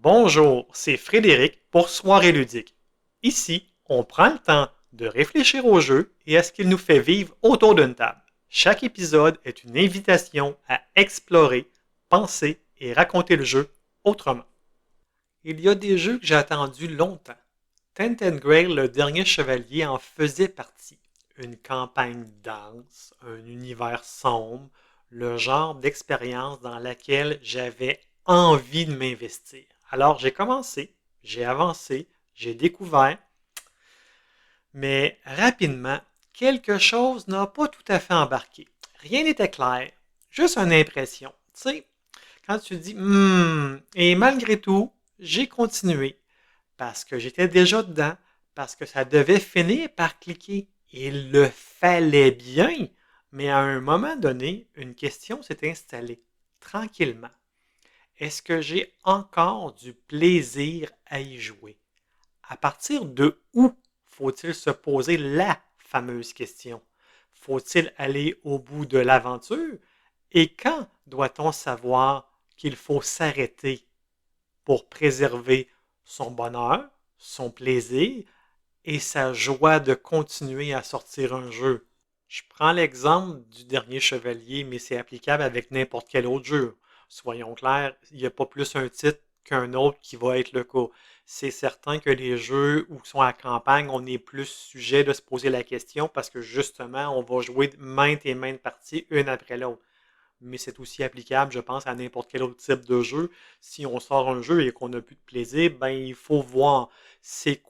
Bonjour, c'est Frédéric pour Soirée ludique. Ici, on prend le temps de réfléchir au jeu et à ce qu'il nous fait vivre autour d'une table. Chaque épisode est une invitation à explorer, penser et raconter le jeu autrement. Il y a des jeux que j'ai attendus longtemps. Tenth Grail, le dernier chevalier, en faisait partie. Une campagne dense, un univers sombre, le genre d'expérience dans laquelle j'avais envie de m'investir. Alors j'ai commencé, j'ai avancé, j'ai découvert, mais rapidement, quelque chose n'a pas tout à fait embarqué. Rien n'était clair, juste une impression. Tu sais, quand tu dis et malgré tout, j'ai continué parce que j'étais déjà dedans, parce que ça devait finir par cliquer. Il le fallait bien, mais à un moment donné, une question s'est installée, tranquillement. Est-ce que j'ai encore du plaisir à y jouer? À partir de où faut-il se poser la fameuse question? Faut-il aller au bout de l'aventure? Et quand doit-on savoir qu'il faut s'arrêter pour préserver son bonheur, son plaisir et sa joie de continuer à sortir un jeu? Je prends l'exemple du dernier chevalier, mais c'est applicable avec n'importe quel autre jeu. Soyons clairs, il n'y a pas plus un titre qu'un autre qui va être le cas. C'est certain que les jeux où sont à campagne, on est plus sujet de se poser la question parce que justement, on va jouer maintes et maintes parties une après l'autre. Mais c'est aussi applicable, je pense, à n'importe quel autre type de jeu. Si on sort un jeu et qu'on n'a plus de plaisir, ben il faut voir c'est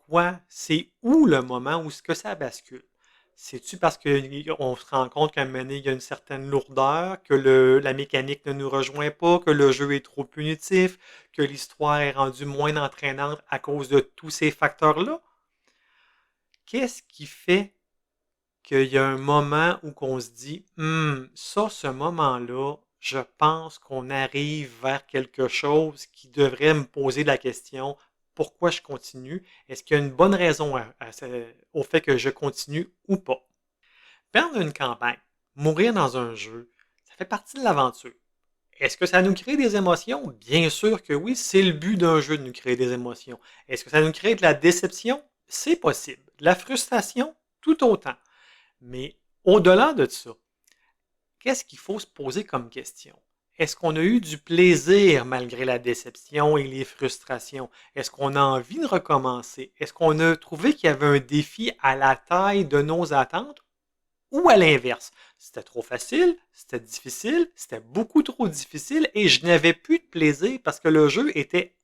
où le moment où est-ce que ça bascule. C'est-tu parce qu'on se rend compte qu'à un moment donné, il y a une certaine lourdeur, que la mécanique ne nous rejoint pas, que le jeu est trop punitif, que l'histoire est rendue moins entraînante à cause de tous ces facteurs-là? Qu'est-ce qui fait qu'il y a un moment où on se dit, ça, ce moment-là, je pense qu'on arrive vers quelque chose qui devrait me poser la question, pourquoi je continue? Est-ce qu'il y a une bonne raison au fait que je continue ou pas? Perdre une campagne, mourir dans un jeu, ça fait partie de l'aventure. Est-ce que ça nous crée des émotions? Bien sûr que oui, c'est le but d'un jeu de nous créer des émotions. Est-ce que ça nous crée de la déception? C'est possible. De la frustration? Tout autant. Mais au-delà de ça, qu'est-ce qu'il faut se poser comme question? Est-ce qu'on a eu du plaisir malgré la déception et les frustrations? Est-ce qu'on a envie de recommencer? Est-ce qu'on a trouvé qu'il y avait un défi à la taille de nos attentes? Ou à l'inverse, c'était trop facile, c'était difficile, c'était beaucoup trop difficile et je n'avais plus de plaisir parce que le jeu était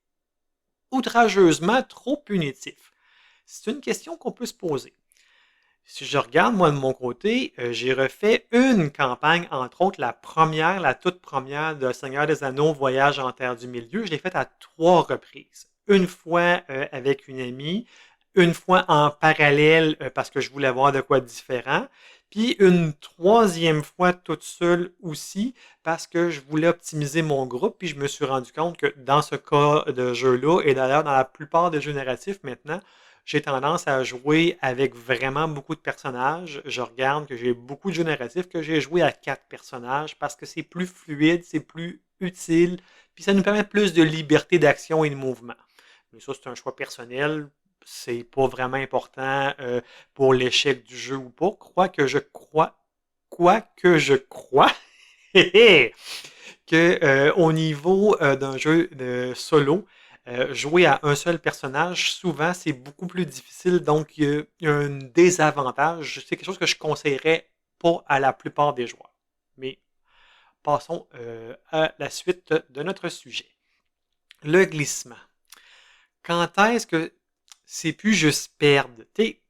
outrageusement trop punitif. C'est une question qu'on peut se poser. Si je regarde, moi, de mon côté, j'ai refait une campagne, entre autres, la toute première de Seigneur des Anneaux, Voyage en Terre du Milieu. Je l'ai faite à 3 reprises. Une fois avec une amie, une fois en parallèle parce que je voulais voir de quoi de différent, puis une troisième fois toute seule aussi parce que je voulais optimiser mon groupe, puis je me suis rendu compte que dans ce cas de jeu-là, et d'ailleurs dans la plupart des jeux narratifs maintenant, j'ai tendance à jouer avec vraiment beaucoup de personnages. Je regarde que j'ai beaucoup de jeux narratifs que j'ai joué à 4 personnages parce que c'est plus fluide, c'est plus utile, puis ça nous permet plus de liberté d'action et de mouvement. Mais ça, c'est un choix personnel. C'est pas vraiment important pour l'échec du jeu ou pas. Quoi que je crois que au niveau d'un jeu de solo, jouer à un seul personnage, souvent, c'est beaucoup plus difficile. Donc, il y a un désavantage. C'est quelque chose que je conseillerais pas à la plupart des joueurs. Mais passons à la suite de notre sujet. Le glissement. Quand est-ce que c'est plus juste perdre? Tu sais,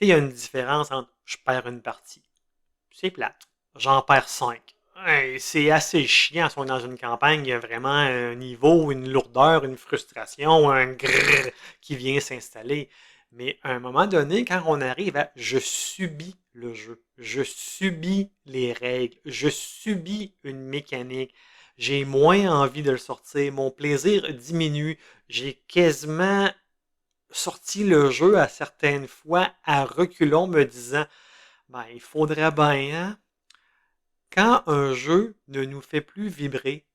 il y a une différence entre je perds une partie. C'est plate. J'en perds 5. Ouais, c'est assez chiant si on est dans une campagne. Il y a vraiment un niveau, une lourdeur, une frustration, un grrr qui vient s'installer. Mais à un moment donné, quand on arrive à je subis le jeu, je subis les règles, je subis une mécanique, j'ai moins envie de le sortir, mon plaisir diminue, j'ai quasiment sorti le jeu à certaines fois à reculons me disant ben, il faudrait bien, hein? Quand un jeu ne nous fait plus vibrer,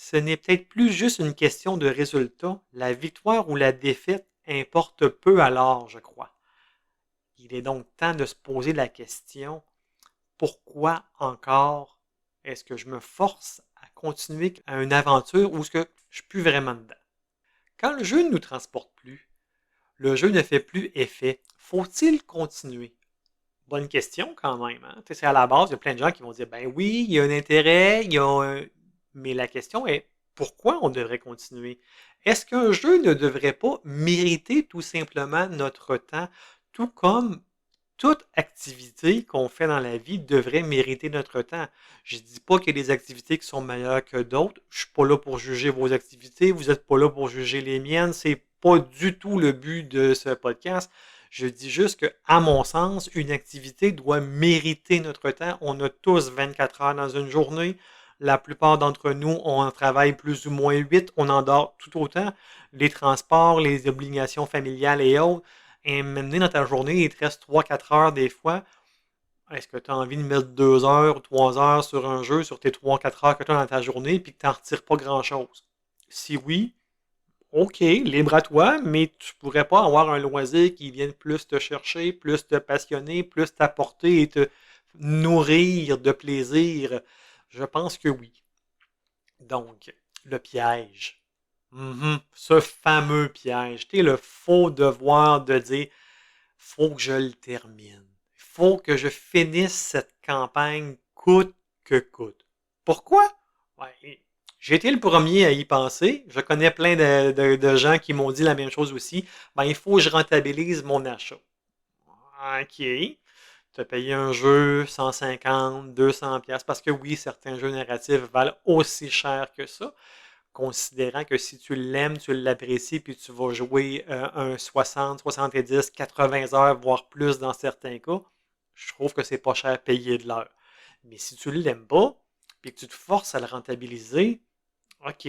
ce n'est peut-être plus juste une question de résultat. La victoire ou la défaite importe peu alors, je crois. Il est donc temps de se poser la question, pourquoi encore est-ce que je me force à continuer à une aventure où est-ce que je suis plus vraiment dedans? Quand le jeu ne nous transporte plus, le jeu ne fait plus effet. Faut-il continuer? Bonne question quand même. Hein? C'est à la base, il y a plein de gens qui vont dire, ben oui, il y a un intérêt, mais la question est, pourquoi on devrait continuer? Est-ce qu'un jeu ne devrait pas mériter tout simplement notre temps, tout comme toute activité qu'on fait dans la vie devrait mériter notre temps. Je ne dis pas qu'il y a des activités qui sont meilleures que d'autres. Je ne suis pas là pour juger vos activités. Vous n'êtes pas là pour juger les miennes. C'est pas du tout le but de ce podcast. Je dis juste que, à mon sens, une activité doit mériter notre temps. On a tous 24 heures dans une journée. La plupart d'entre nous, on en travaille plus ou moins 8. On en dort tout autant. Les transports, les obligations familiales et autres. Et maintenant, dans ta journée, il te reste 3-4 heures des fois. Est-ce que tu as envie de mettre 2 heures ou 3 heures sur un jeu, sur tes 3-4 heures que tu as dans ta journée, puis que tu n'en retires pas grand-chose? Si oui, ok, libre à toi, mais tu pourrais pas avoir un loisir qui vienne plus te chercher, plus te passionner, plus t'apporter et te nourrir de plaisir. Je pense que oui. Donc, le piège. Ce fameux piège. Tu sais, le faux devoir de dire faut que je le termine. Faut que je finisse cette campagne coûte que coûte. Pourquoi? Ouais, j'ai été le premier à y penser. Je connais plein de gens qui m'ont dit la même chose aussi. Ben, il faut que je rentabilise mon achat. OK. Tu as payé un jeu 150, 200 pièces parce que oui, certains jeux narratifs valent aussi cher que ça, considérant que si tu l'aimes, tu l'apprécies, puis tu vas jouer un 60, 70, 80 heures, voire plus dans certains cas, je trouve que c'est pas cher payé de l'heure. Mais si tu l'aimes pas, puis que tu te forces à le rentabiliser, OK,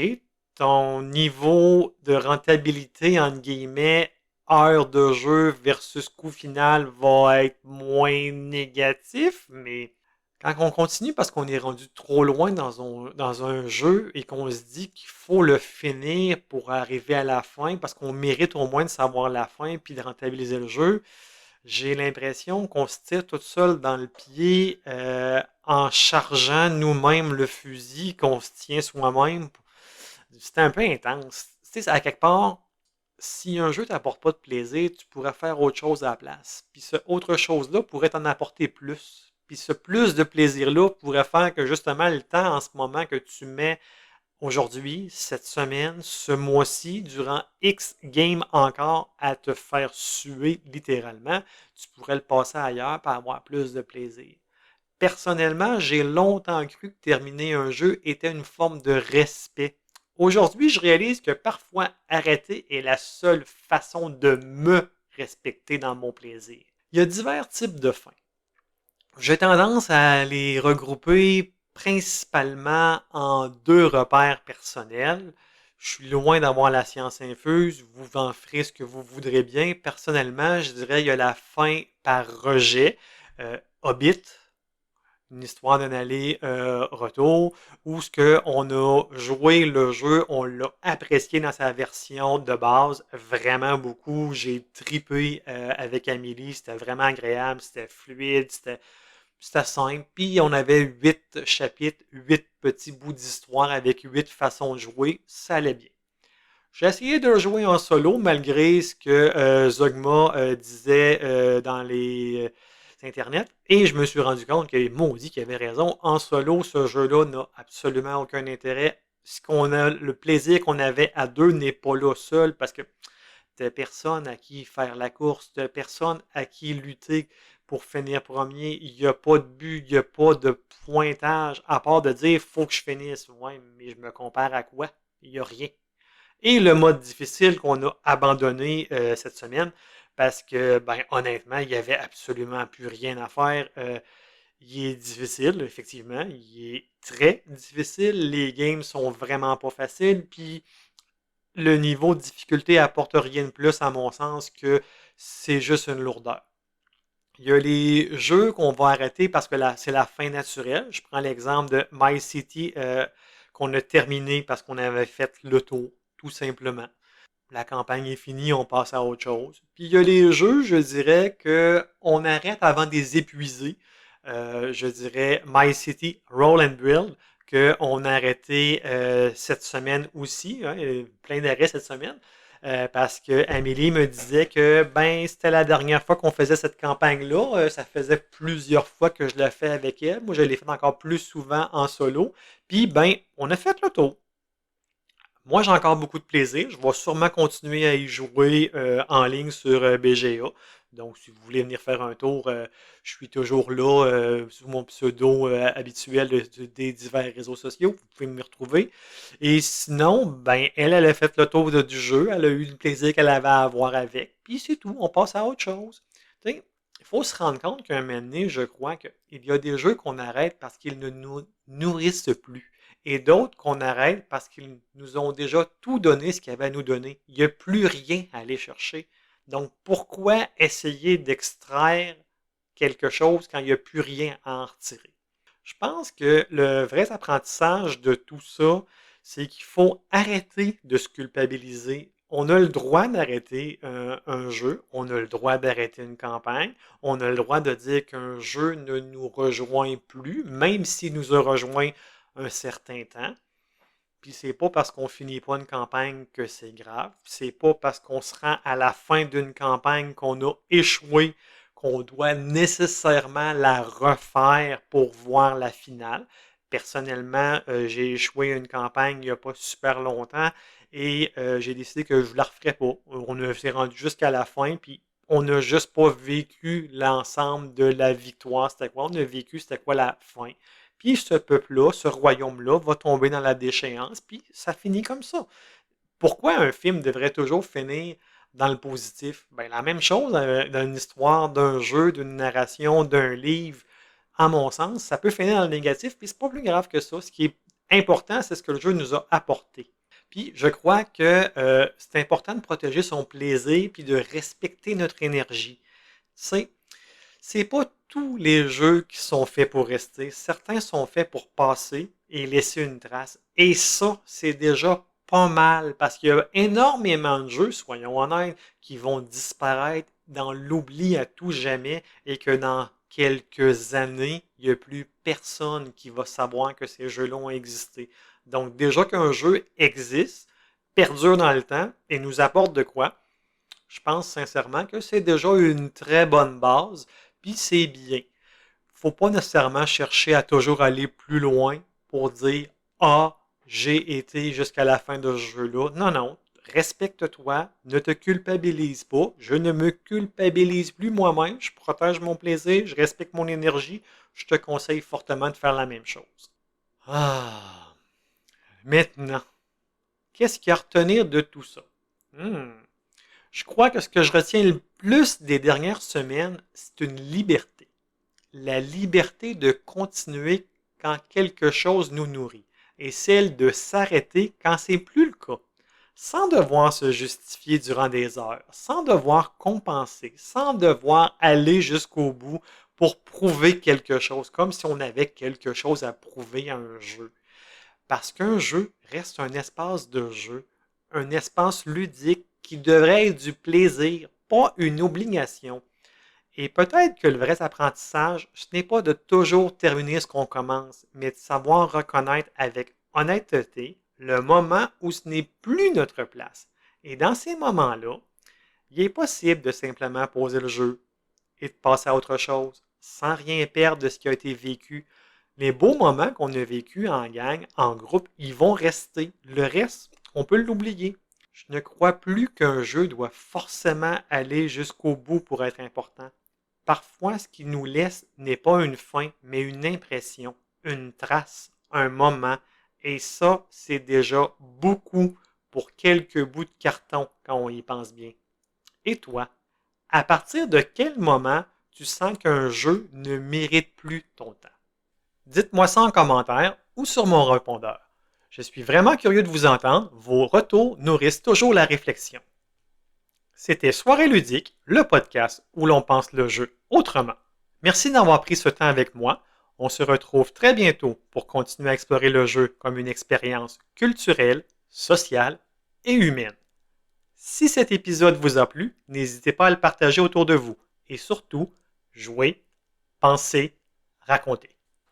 ton niveau de rentabilité, entre guillemets, heure de jeu versus coût final va être moins négatif, mais quand on continue parce qu'on est rendu trop loin dans un jeu et qu'on se dit qu'il faut le finir pour arriver à la fin parce qu'on mérite au moins de savoir la fin puis de rentabiliser le jeu, j'ai l'impression qu'on se tire tout seul dans le pied en chargeant nous-mêmes le fusil qu'on se tient soi-même. C'était un peu intense. Tu sais, à quelque part, si un jeu t'apporte pas de plaisir, tu pourrais faire autre chose à la place. Puis ce autre chose-là pourrait t'en apporter plus. Puis ce plus de plaisir-là pourrait faire que justement le temps en ce moment que tu mets aujourd'hui, cette semaine, ce mois-ci, durant X games encore à te faire suer littéralement, tu pourrais le passer ailleurs pour avoir plus de plaisir. Personnellement, j'ai longtemps cru que terminer un jeu était une forme de respect. Aujourd'hui, je réalise que parfois arrêter est la seule façon de me respecter dans mon plaisir. Il y a divers types de fins. J'ai tendance à les regrouper principalement en deux repères personnels. Je suis loin d'avoir la science infuse, vous en ferez ce que vous voudrez bien. Personnellement, je dirais qu'il y a la fin par rejet. Hobbit, une histoire d'un aller-retour, où ce que on a joué le jeu, on l'a apprécié dans sa version de base, vraiment beaucoup. J'ai tripé avec Amélie, c'était vraiment agréable, c'était fluide, c'était simple. Puis on avait 8 chapitres, 8 petits bouts d'histoire avec 8 façons de jouer, ça allait bien. J'ai essayé de le jouer en solo malgré ce que Zogma disait dans les internets et je me suis rendu compte que maudit qu'il avait raison. En solo, ce jeu-là n'a absolument aucun intérêt. Le plaisir qu'on avait à deux n'est pas là seul parce que t'as personne à qui faire la course, t'as personne à qui lutter pour finir premier. Il n'y a pas de but, il n'y a pas de pointage à part de dire faut que je finisse. Ouais, mais je me compare à quoi? Il n'y a rien. Et le mode difficile qu'on a abandonné cette semaine parce que, ben, honnêtement, il n'y avait absolument plus rien à faire. Il est difficile, effectivement. Il est très difficile. Les games sont vraiment pas faciles. Puis le niveau de difficulté apporte rien de plus, à mon sens, que c'est juste une lourdeur. Il y a les jeux qu'on va arrêter parce que c'est la fin naturelle. Je prends l'exemple de My City qu'on a terminé parce qu'on avait fait le tour, tout simplement. La campagne est finie, on passe à autre chose. Puis il y a les jeux, je dirais qu'on arrête avant de les épuiser. Je dirais My City Roll and Build, qu'on a arrêté cette semaine aussi, hein, plein d'arrêts cette semaine, parce que Amélie me disait que ben c'était la dernière fois qu'on faisait cette campagne-là. Ça faisait plusieurs fois que je l'ai fait avec elle. Moi, je l'ai fait encore plus souvent en solo. Puis ben, on a fait le tour. Moi, j'ai encore beaucoup de plaisir. Je vais sûrement continuer à y jouer en ligne sur BGA. Donc, si vous voulez venir faire un tour, je suis toujours là sous mon pseudo habituel des divers réseaux sociaux. Vous pouvez me retrouver. Et sinon, ben, elle a fait le tour du jeu. Elle a eu le plaisir qu'elle avait à avoir avec. Puis c'est tout. On passe à autre chose. Tu sais, il faut se rendre compte qu'à un moment donné, je crois qu'il y a des jeux qu'on arrête parce qu'ils ne nous nourrissent plus et d'autres qu'on arrête parce qu'ils nous ont déjà tout donné ce qu'il y avait à nous donner. Il n'y a plus rien à aller chercher. Donc, pourquoi essayer d'extraire quelque chose quand il n'y a plus rien à en retirer? Je pense que le vrai apprentissage de tout ça, c'est qu'il faut arrêter de se culpabiliser. On a le droit d'arrêter un jeu, on a le droit d'arrêter une campagne, on a le droit de dire qu'un jeu ne nous rejoint plus, même s'il nous a rejoint un certain temps. Puis c'est pas parce qu'on finit pas une campagne que c'est grave. C'est pas parce qu'on se rend à la fin d'une campagne qu'on a échoué qu'on doit nécessairement la refaire pour voir la finale. Personnellement, j'ai échoué une campagne il n'y a pas super longtemps et j'ai décidé que je ne la referais pas. On s'est rendu jusqu'à la fin, puis on n'a juste pas vécu l'ensemble de la victoire. C'était quoi? On a vécu c'était quoi la fin. Puis ce peuple-là, ce royaume-là, va tomber dans la déchéance, puis ça finit comme ça. Pourquoi un film devrait toujours finir dans le positif? Ben, la même chose dans une histoire, d'un jeu, d'une narration, d'un livre, à mon sens, ça peut finir dans le négatif, puis c'est pas plus grave que ça. Ce qui est important, c'est ce que le jeu nous a apporté. Puis je crois que c'est important de protéger son plaisir, puis de respecter notre énergie. C'est pas tous les jeux qui sont faits pour rester. Certains sont faits pour passer et laisser une trace. Et ça, c'est déjà pas mal parce qu'il y a énormément de jeux, soyons honnêtes, qui vont disparaître dans l'oubli à tout jamais et que dans quelques années, il n'y a plus personne qui va savoir que ces jeux-là ont existé. Donc déjà qu'un jeu existe, perdure dans le temps et nous apporte de quoi? Je pense sincèrement que c'est déjà une très bonne base, puis c'est bien. Faut pas nécessairement chercher à toujours aller plus loin pour dire ah, j'ai été jusqu'à la fin de ce jeu-là. Non, non. Respecte-toi, ne te culpabilise pas. Je ne me culpabilise plus moi-même. Je protège mon plaisir, je respecte mon énergie. Je te conseille fortement de faire la même chose. Ah, maintenant, qu'est-ce qu'il y a à retenir de tout ça? Je crois que ce que je retiens le plus des dernières semaines, c'est une liberté. La liberté de continuer quand quelque chose nous nourrit et celle de s'arrêter quand c'est plus le cas, sans devoir se justifier durant des heures, sans devoir compenser, sans devoir aller jusqu'au bout pour prouver quelque chose, comme si on avait quelque chose à prouver à un jeu. Parce qu'un jeu reste un espace de jeu, un espace ludique qui devrait être du plaisir, pas une obligation. Et peut-être que le vrai apprentissage, ce n'est pas de toujours terminer ce qu'on commence, mais de savoir reconnaître avec honnêteté le moment où ce n'est plus notre place. Et dans ces moments-là, il est possible de simplement poser le jeu et de passer à autre chose, sans rien perdre de ce qui a été vécu. Les beaux moments qu'on a vécus en gang, en groupe, ils vont rester. Le reste, on peut l'oublier. Je ne crois plus qu'un jeu doit forcément aller jusqu'au bout pour être important. Parfois, ce qu'il nous laisse n'est pas une fin, mais une impression, une trace, un moment. Et ça, c'est déjà beaucoup pour quelques bouts de carton quand on y pense bien. Et toi, à partir de quel moment tu sens qu'un jeu ne mérite plus ton temps? Dites-moi ça en commentaire ou sur mon répondeur. Je suis vraiment curieux de vous entendre. Vos retours nourrissent toujours la réflexion. C'était Soirée ludique, le podcast où l'on pense le jeu autrement. Merci d'avoir pris ce temps avec moi. On se retrouve très bientôt pour continuer à explorer le jeu comme une expérience culturelle, sociale et humaine. Si cet épisode vous a plu, n'hésitez pas à le partager autour de vous et surtout, jouez, pensez, racontez.